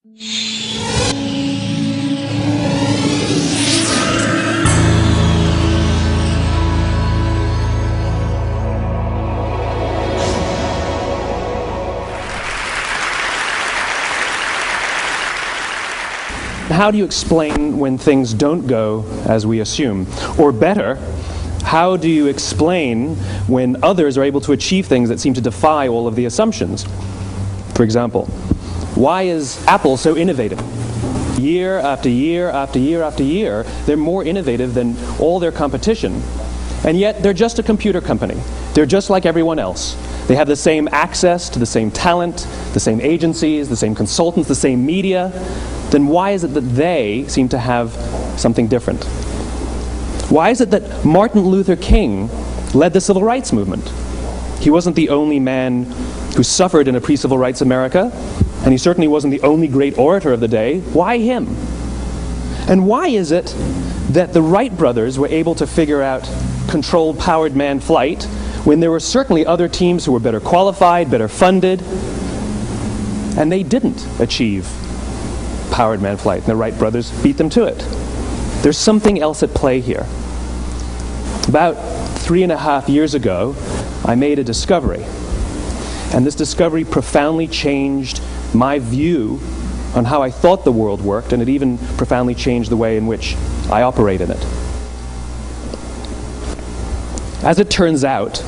How do you explain when things don't go as we assume? Or better, how do you explain when others are able to achieve things that seem to defy all of the assumptions? For example, why is Apple so innovative? Year after year after year after year, they're more innovative than all their competition. And yet, they're just a computer company. They're just like everyone else. They have the same access to the same talent, the same agencies, the same consultants, the same media. Then why is it that they seem to have something different? Why is it that Martin Luther King led the civil rights movement? He wasn't the only man who suffered in a pre-civil rights America, and he certainly wasn't the only great orator of the day. Why him? And why is it that the Wright brothers were able to figure out controlled powered manned flight when there were certainly other teams who were better qualified, better funded, and they didn't achieve powered manned flight, and the Wright brothers beat them to it? There's something else at play here. About 3.5 years ago, I made a discovery, and this discovery profoundly changed my view on how I thought the world worked, and it even profoundly changed the way in which I operate in it. As it turns out,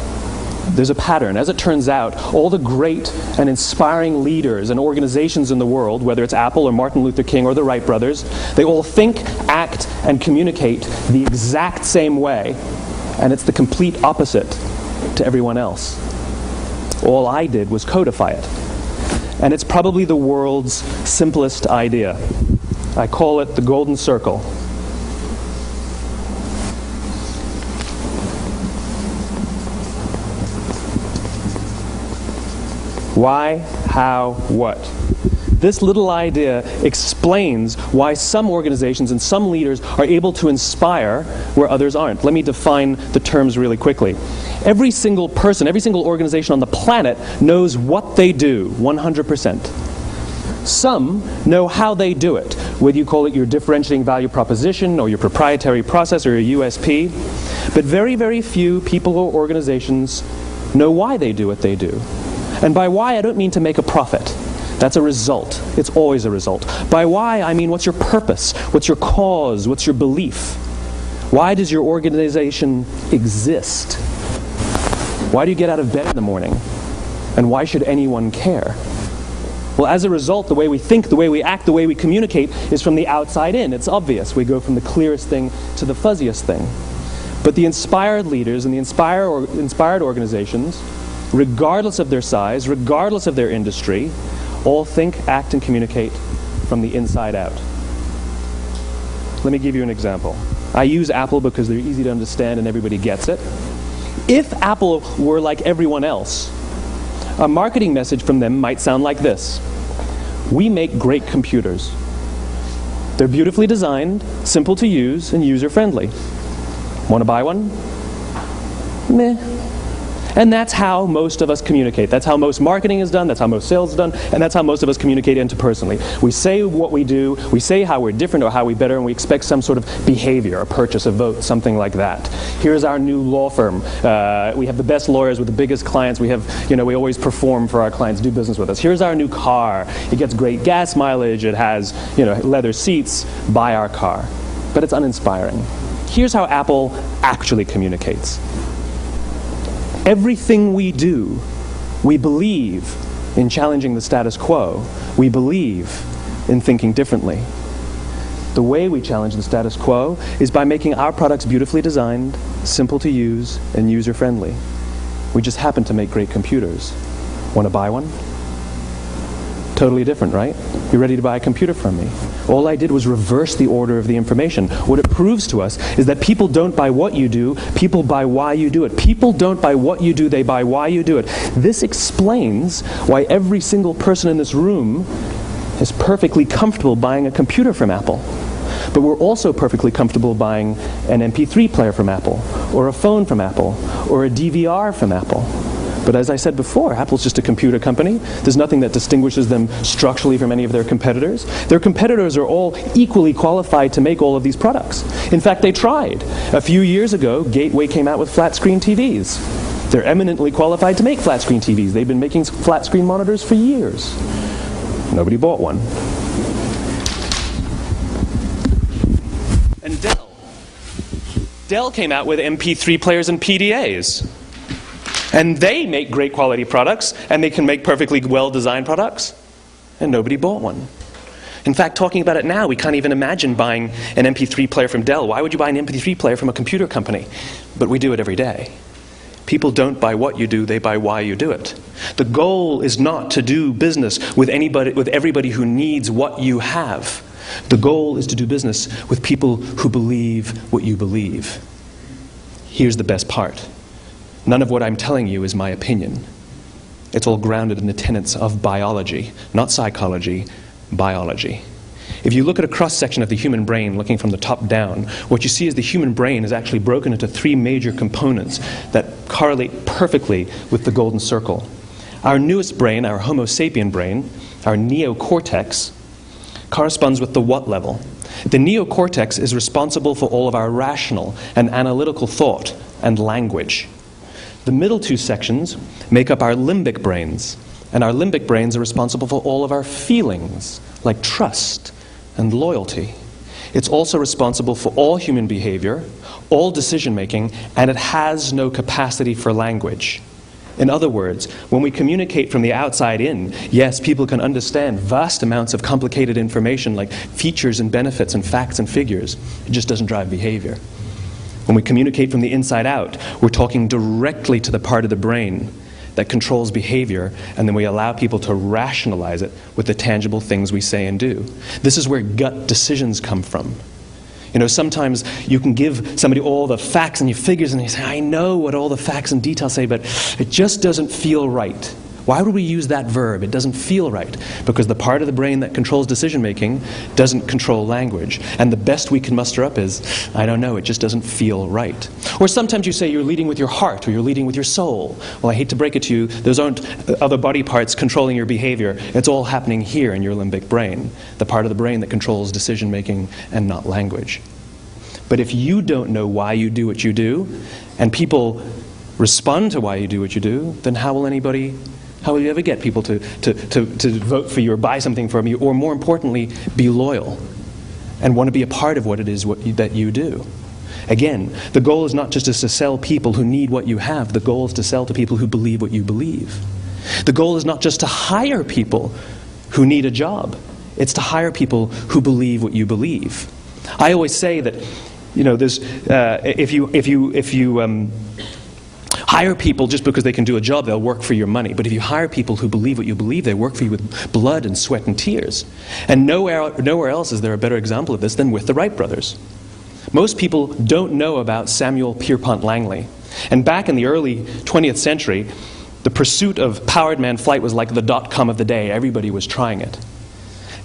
there's a pattern. As it turns out, all the great and inspiring leaders and organizations in the world, whether it's Apple or Martin Luther King or the Wright brothers, they all think, act, and communicate the exact same way, and it's the complete opposite to everyone else. All I did was codify it. And it's probably the world's simplest idea. I call it the golden circle. Why, how, what? This little idea explains why some organizations and some leaders are able to inspire where others aren't. Let me define the terms really quickly. Every single person, every single organization on the planet knows what they do, 100%. Some know how they do it, whether you call it your differentiating value proposition or your proprietary process or your USP. But very, very few people or organizations know why they do what they do. And by why, I don't mean to make a profit. That's a result. It's always a result. By why, I mean what's your purpose? What's your cause? What's your belief? Why does your organization exist? Why do you get out of bed in the morning? And why should anyone care? Well, as a result, the way we think, the way we act, the way we communicate is from the outside in. It's obvious. We go from the clearest thing to the fuzziest thing. But the inspired leaders and the inspired organizations, regardless of their size, regardless of their industry, all think, act, and communicate from the inside out. Let me give you an example. I use Apple because they're easy to understand and everybody gets it. If Apple were like everyone else, a marketing message from them might sound like this: we make great computers. They're beautifully designed, simple to use, and user-friendly. Want to buy one? Meh. And that's how most of us communicate. That's how most marketing is done, that's how most sales is done, and that's how most of us communicate interpersonally. We say what we do, we say how we're different or how we're better, and we expect some sort of behavior, a purchase, a vote, something like that. Here's our new law firm. We have the best lawyers with the biggest clients. We have, we always perform for our clients, do business with us. Here's our new car. It gets great gas mileage. It has, leather seats. Buy our car. But it's uninspiring. Here's how Apple actually communicates. Everything we do, we believe in challenging the status quo. We believe in thinking differently. The way we challenge the status quo is by making our products beautifully designed, simple to use, and user-friendly. We just happen to make great computers. Want to buy one? Totally different, right? You ready to buy a computer from me? All I did was reverse the order of the information. What it proves to us is that people don't buy what you do, people buy why you do it. People don't buy what you do, they buy why you do it. This explains why every single person in this room is perfectly comfortable buying a computer from Apple. But we're also perfectly comfortable buying an MP3 player from Apple, or a phone from Apple, or a DVR from Apple. But as I said before, Apple's just a computer company. There's nothing that distinguishes them structurally from any of their competitors. Their competitors are all equally qualified to make all of these products. In fact, they tried. A few years ago, Gateway came out with flat-screen TVs. They're eminently qualified to make flat-screen TVs. They've been making flat-screen monitors for years. Nobody bought one. And Dell came out with MP3 players and PDAs. And they make great quality products, and they can make perfectly well-designed products, and nobody bought one. In fact, talking about it now, we can't even imagine buying an MP3 player from Dell. Why would you buy an MP3 player from a computer company? But we do it every day. People don't buy what you do, they buy why you do it. The goal is not to do business with everybody who needs what you have. The goal is to do business with people who believe what you believe. Here's the best part. None of what I'm telling you is my opinion. It's all grounded in the tenets of biology, not psychology, biology. If you look at a cross-section of the human brain, looking from the top down, what you see is the human brain is actually broken into three major components that correlate perfectly with the golden circle. Our newest brain, our Homo sapien brain, our neocortex, corresponds with the what level. The neocortex is responsible for all of our rational and analytical thought and language. The middle two sections make up our limbic brains, and our limbic brains are responsible for all of our feelings, like trust and loyalty. It's also responsible for all human behavior, all decision-making, and it has no capacity for language. In other words, when we communicate from the outside in, yes, people can understand vast amounts of complicated information like features and benefits and facts and figures. It just doesn't drive behavior. When we communicate from the inside out, we're talking directly to the part of the brain that controls behavior, and then we allow people to rationalize it with the tangible things we say and do. This is where gut decisions come from. You know, sometimes you can give somebody all the facts and your figures, and they say, I know what all the facts and details say, but it just doesn't feel right. Why would we use that verb? It doesn't feel right. Because the part of the brain that controls decision-making doesn't control language. And the best we can muster up is, I don't know, it just doesn't feel right. Or sometimes you say you're leading with your heart, or you're leading with your soul. Well, I hate to break it to you, those aren't other body parts controlling your behavior. It's all happening here in your limbic brain, the part of the brain that controls decision-making and not language. But if you don't know why you do what you do, and people respond to why you do what you do, then how will you ever get people to vote for you or buy something from you, or more importantly, be loyal and want to be a part of what it is that you do? Again, the goal is not just to sell people who need what you have. The goal is to sell to people who believe what you believe. The goal is not just to hire people who need a job. It's to hire people who believe what you believe. I always say that, you know, there's if you hire people just because they can do a job, they'll work for your money. But if you hire people who believe what you believe, they work for you with blood and sweat and tears. And nowhere else is there a better example of this than with the Wright brothers. Most people don't know about Samuel Pierpont Langley. And back in the early 20th century, the pursuit of powered man flight was like the dot-com of the day. Everybody was trying it.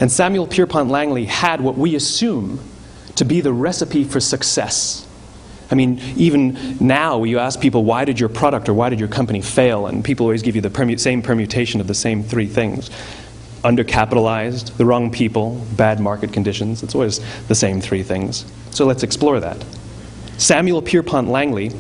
And Samuel Pierpont Langley had what we assume to be the recipe for success. I mean, even now, you ask people, why did your product or why did your company fail? And people always give you the same permutation of the same three things. Undercapitalized, the wrong people, bad market conditions. It's always the same three things. So let's explore that. Samuel Pierpont Langley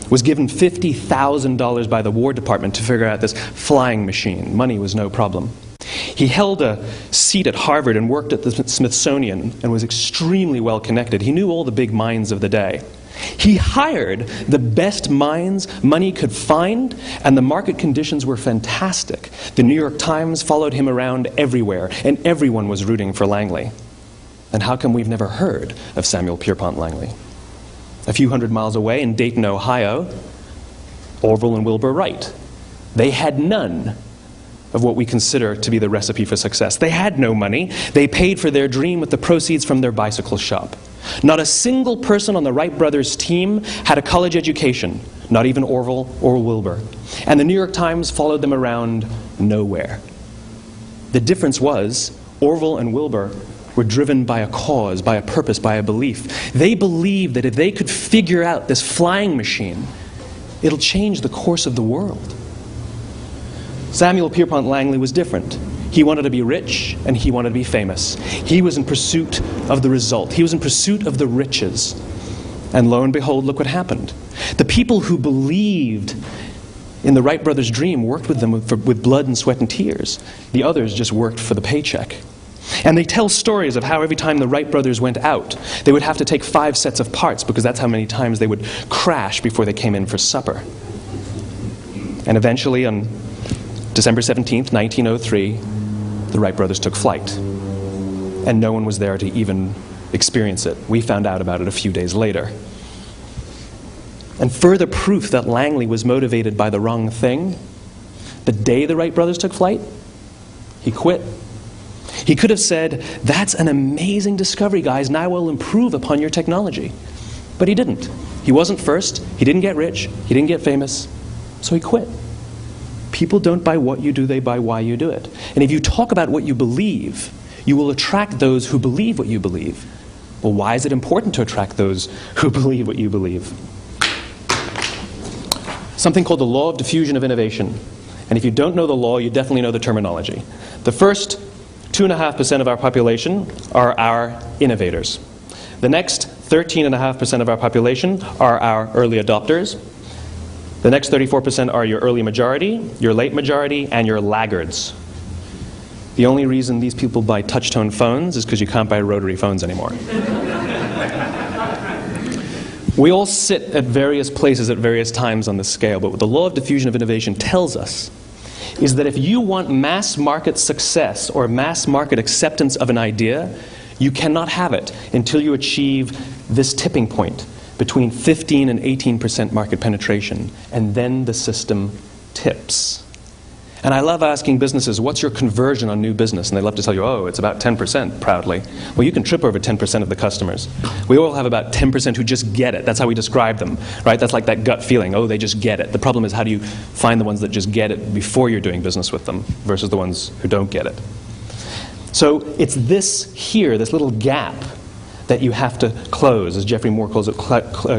was given $50,000 by the War Department to figure out this flying machine. Money was no problem. He held a seat at Harvard and worked at the Smithsonian and was extremely well connected. He knew all the big minds of the day. He hired the best minds money could find, and the market conditions were fantastic. The New York Times followed him around everywhere, and everyone was rooting for Langley. And how come we've never heard of Samuel Pierpont Langley? A few hundred miles away in Dayton, Ohio, Orville and Wilbur Wright. They had none of what we consider to be the recipe for success. They had no money. They paid for their dream with the proceeds from their bicycle shop. Not a single person on the Wright brothers' team had a college education, not even Orville or Wilbur. And the New York Times followed them around nowhere. The difference was Orville and Wilbur were driven by a cause, by a purpose, by a belief. They believed that if they could figure out this flying machine, it'll change the course of the world. Samuel Pierpont Langley was different. He wanted to be rich, and he wanted to be famous. He was in pursuit of the result. He was in pursuit of the riches. And lo and behold, look what happened. The people who believed in the Wright brothers' dream worked with them with blood and sweat and tears. The others just worked for the paycheck. And they tell stories of how every time the Wright brothers went out, they would have to take 5 sets of parts because that's how many times they would crash before they came in for supper. And eventually, on December 17th, 1903, the Wright brothers took flight. And no one was there to even experience it. We found out about it a few days later. And further proof that Langley was motivated by the wrong thing, the day the Wright brothers took flight, he quit. He could have said, "That's an amazing discovery, guys. Now we'll improve upon your technology." But he didn't. He wasn't first. He didn't get rich. He didn't get famous. So he quit. People don't buy what you do, they buy why you do it. And if you talk about what you believe, you will attract those who believe what you believe. Well, why is it important to attract those who believe what you believe? Something called the law of diffusion of innovation. And if you don't know the law, you definitely know the terminology. The first 2.5% of our population are our innovators. The next 13.5% of our population are our early adopters. The next 34% are your early majority, your late majority, and your laggards. The only reason these people buy touch-tone phones is because you can't buy rotary phones anymore. We all sit at various places at various times on the scale, but what the law of diffusion of innovation tells us is that if you want mass market success or mass market acceptance of an idea, you cannot have it until you achieve this tipping point between 15 and 18% market penetration, and then the system tips. And I love asking businesses, what's your conversion on new business? And they love to tell you, oh, it's about 10%, proudly. Well, you can trip over 10% of the customers. We all have about 10% who just get it. That's how we describe them, right? That's like that gut feeling, oh, they just get it. The problem is, how do you find the ones that just get it before you're doing business with them versus the ones who don't get it? So it's this here, this little gap, that you have to close, as Geoffrey Moore calls it,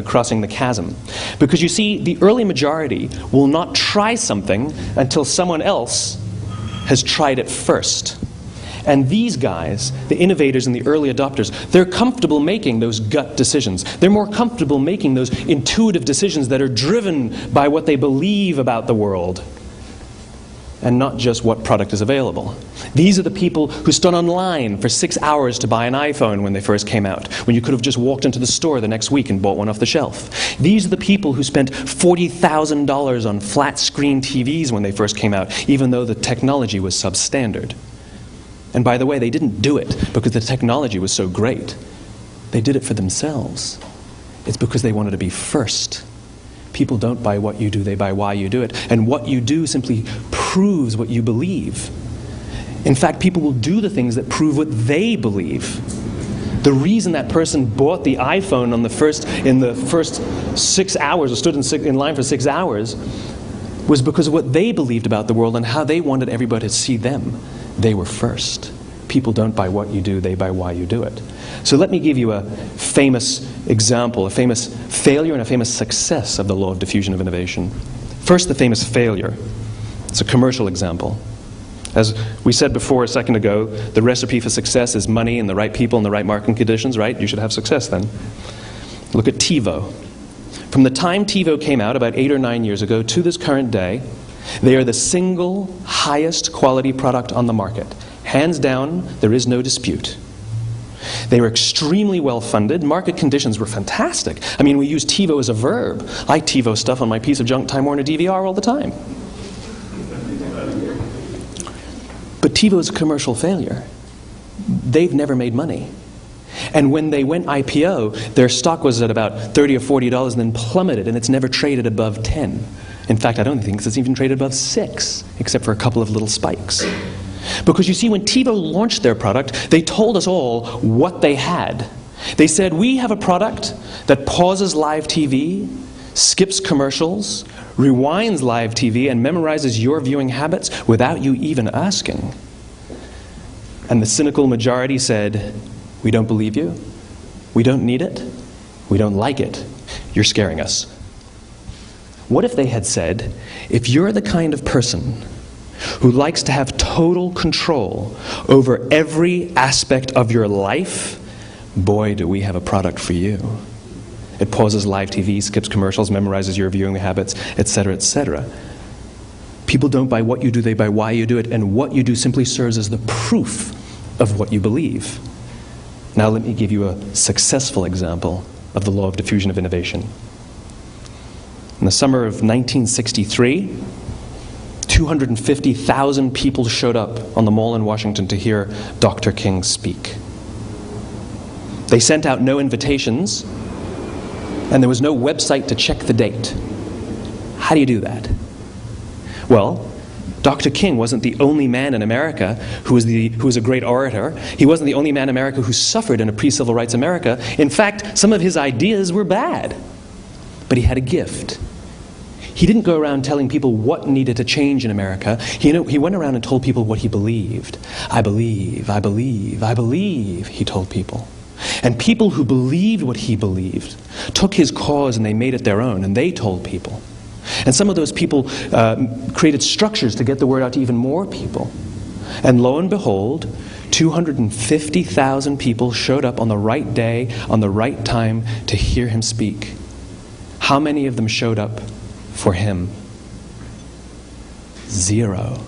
crossing the chasm. Because you see, the early majority will not try something until someone else has tried it first. And these guys, the innovators and the early adopters, they're comfortable making those gut decisions. They're more comfortable making those intuitive decisions that are driven by what they believe about the world, and not just what product is available. These are the people who stood online for 6 hours to buy an iPhone when they first came out, when you could have just walked into the store the next week and bought one off the shelf. These are the people who spent $40,000 on flat-screen TVs when they first came out, even though the technology was substandard. And by the way, they didn't do it because the technology was so great. They did it for themselves. It's because they wanted to be first. People don't buy what you do, they buy why you do it. And what you do simply proves what you believe. In fact, people will do the things that prove what they believe. The reason that person bought the iPhone in the first 6 hours, or stood in line for 6 hours, was because of what they believed about the world and how they wanted everybody to see them. They were first. People don't buy what you do, they buy why you do it. So let me give you a famous example, a famous failure and a famous success of the law of diffusion of innovation. First, the famous failure. It's a commercial example. As we said before a second ago, the recipe for success is money and the right people and the right marketing conditions, right? You should have success then. Look at TiVo. From the time TiVo came out about 8 or 9 years ago to this current day, they are the single highest quality product on the market. Hands down, there is no dispute. They were extremely well funded. Market conditions were fantastic. I mean, we use TiVo as a verb. I TiVo stuff on my piece of junk Time Warner DVR all the time. But TiVo is a commercial failure. They've never made money. And when they went IPO, their stock was at about $30 or $40 and then plummeted, and it's never traded above 10. In fact, I don't think it's even traded above 6, except for a couple of little spikes. Because you see, when TiVo launched their product, they told us all what they had. They said, we have a product that pauses live TV, skips commercials, rewinds live TV, and memorizes your viewing habits without you even asking. And the cynical majority said, we don't believe you, we don't need it, we don't like it, you're scaring us. What if they had said, if you're the kind of person who likes to have total control over every aspect of your life, boy, do we have a product for you. It pauses live TV, skips commercials, memorizes your viewing habits, etc., etc. People don't buy what you do, they buy why you do it, and what you do simply serves as the proof of what you believe. Now let me give you a successful example of the law of diffusion of innovation. In the summer of 1963, 250,000 people showed up on the Mall in Washington to hear Dr. King speak. They sent out no invitations, and there was no website to check the date. How do you do that? Well, Dr. King wasn't the only man in America who was a great orator. He wasn't the only man in America who suffered in a pre-civil rights America. In fact, some of his ideas were bad. But he had a gift. He didn't go around telling people what needed to change in America. He went around and told people what he believed. I believe, I believe, I believe, he told people. And people who believed what he believed took his cause and they made it their own, and they told people. And some of those people created structures to get the word out to even more people. And lo and behold, 250,000 people showed up on the right day, on the right time to hear him speak. How many of them showed up for him? 0.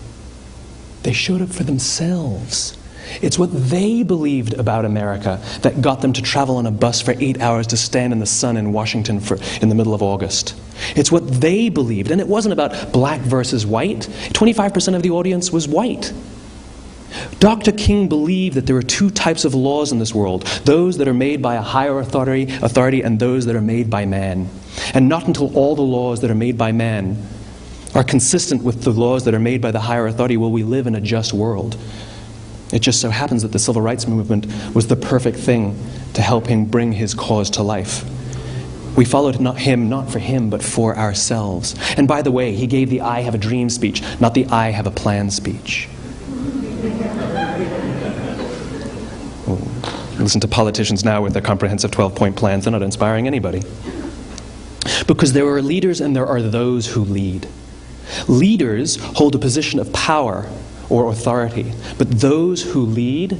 They showed up for themselves. It's what they believed about America that got them to travel on a bus for 8 hours to stand in the sun in Washington in the middle of August. It's what they believed, and it wasn't about black versus white. 25% of the audience was white. Dr. King believed that there are 2 types of laws in this world, those that are made by a higher authority and those that are made by man. And not until all the laws that are made by man are consistent with the laws that are made by the higher authority will we live in a just world. It just so happens that the civil rights movement was the perfect thing to help him bring his cause to life. We followed him not for him, but for ourselves. And by the way, he gave the I have a dream speech, not the I have a plan speech. Listen to politicians now with their comprehensive 12-point plans. They're not inspiring anybody. Because there are leaders and there are those who lead. Leaders hold a position of power or authority, but those who lead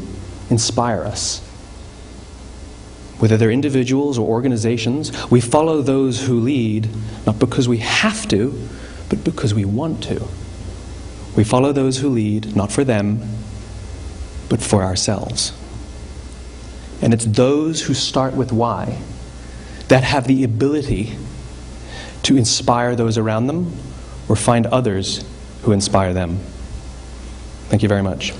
inspire us. Whether they're individuals or organizations, we follow those who lead not because we have to, but because we want to. We follow those who lead not for them, but for ourselves. And it's those who start with why that have the ability to inspire those around them or find others who inspire them. Thank you very much.